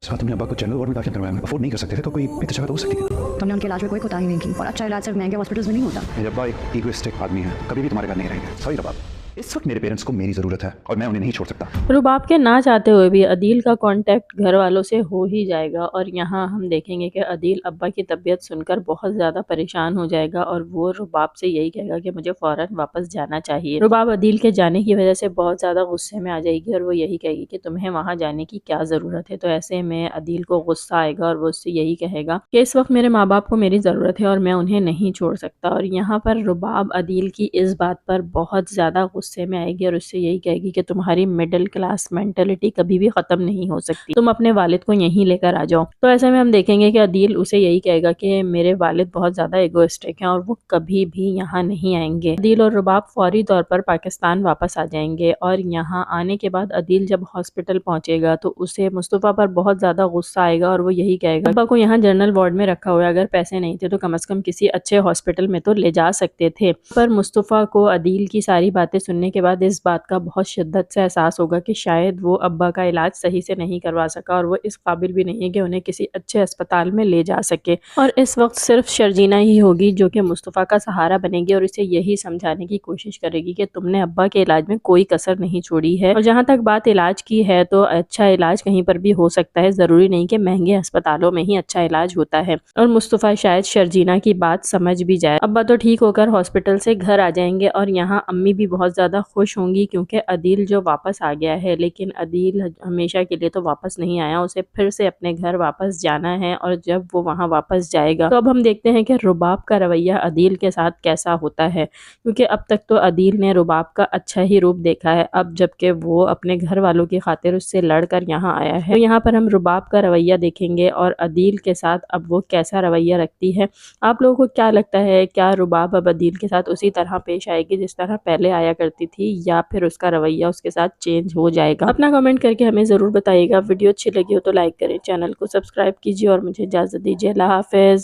साथ तुमने अब्बा को जनरल वार्ड में दाखिल करवाया, अफोर्ड नहीं कर सकते थे तो कोई बेहतर जगह तो हो सकती थी। तुमने उनके इलाज में कोई कोताही नहीं की, और अच्छा इलाज सिर्फ महंगे हॉस्पिटल्स में नहीं होता। मेरे अब्बा एक इगोइस्टिक आदमी है, कभी भी तुम्हारे घर नहीं रहेंगे। सॉरी रबाब, इस वक्त मेरे पेरेंट्स को मेरी ज़रूरत है और मैं उन्हें नहीं छोड़ सकता। रुबाब के ना चाहते हुए भी अदील का कांटेक्ट घर वालों से हो ही जाएगा, और यहाँ हम देखेंगे कि अदील अब्बा की तबीयत सुनकर बहुत ज़्यादा परेशान हो जाएगा और वो रुबाब से यही कहेगा कि मुझे फ़ौरन वापस जाना चाहिए। रुबाब अदील के जाने की वजह से बहुत ज़्यादा गुस्से में आ जाएगी और वो यही कहेगी कि तुम्हें वहाँ जाने की क्या ज़रूरत है। तो ऐसे में अदील को गुस्सा आएगा और वो उससे यही कहेगा कि इस वक्त मेरे माँ बाप को मेरी ज़रूरत है और मैं उन्हें नहीं छोड़ सकता। और यहाँ पर रुबाब अदील की इस बात पर बहुत ज़्यादा गुस्से में आएगी और उससे यही कहेगी कि तुम्हारी मिडिल क्लास मेंटेलिटी कभी भी खत्म नहीं हो सकती, तुम अपने वालिद को यहीं लेकर आ जाओ। तो ऐसे में हम देखेंगे कि अदील उसे यही कहेगा कि मेरे वालिद बहुत ज्यादा इगोइस्टिक हैं और वो कभी भी यहाँ नहीं आएंगे। अदील और रुबाब फौरी तौर पर पाकिस्तान वापस आ जाएंगे और यहाँ आने के बाद अदील जब हॉस्पिटल पहुंचेगा तो उसे मुस्तफ़ा पर बहुत ज्यादा गुस्सा आएगा और वो यही कहेगा अब्बा को यहाँ जनरल वार्ड में रखा हुआ है, अगर पैसे नहीं थे तो कम से कम किसी अच्छे हॉस्पिटल में तो ले जा सकते थे। पर मुस्तफ़ा को अदील की सारी बातें सुनने के बाद इस बात का बहुत शिद्दत से एहसास होगा कि शायद वो अब्बा का इलाज सही से नहीं करवा सका और वो इस काबिल भी नहीं है कि उन्हें किसी अच्छे अस्पताल में ले जा सके। और इस वक्त सिर्फ शर्जीना ही होगी जो कि मुस्तफ़ा का सहारा बनेगी और इसे यही समझाने की कोशिश करेगी कि तुमने अब्बा के इलाज में कोई कसर नहीं छोड़ी है। और जहाँ तक बात इलाज की है तो अच्छा इलाज कहीं पर भी हो सकता है, ज़रूरी नहीं कि महंगे अस्पतालों में ही अच्छा इलाज होता है। और मुस्तफ़ा शायद शर्जीना की बात समझ भी जाए। अब्बा तो ठीक होकर हॉस्पिटल से घर आ जाएंगे और यहाँ अम्मी भी बहुत ज़्यादा खुश होंगी क्योंकि अदील जो वापस आ गया है, लेकिन अदील हमेशा के लिए तो वापस नहीं आया, उसे फिर से अपने घर वापस जाना है। और जब वो वहाँ वापस जाएगा तो अब हम देखते हैं कि रुबाब का रवैया अदील के साथ कैसा होता है, क्योंकि अब तक तो अदील ने रुबाब का अच्छा ही रूप देखा है, अब जबकि वो अपने घर वालों की खातिर उससे लड़कर यहाँ आया है। तो यहाँ पर हम रुबाब का रवैया देखेंगे और अदील के साथ अब वो कैसा रवैया रखती है। आप लोगों को क्या लगता है, क्या रुबाब अब अदील के साथ उसी तरह पेश आएगी जिस तरह पहले आया करती थी, या फिर उसका रवैया उसके साथ चेंज हो जाएगा? अपना कमेंट करके हमें ज़रूर बताइएगा। वीडियो अच्छी लगी हो तो लाइक करें, चैनल को सब्सक्राइब कीजिए और मुझे इजाज़त दीजिए। अल्लाह हाफिज़।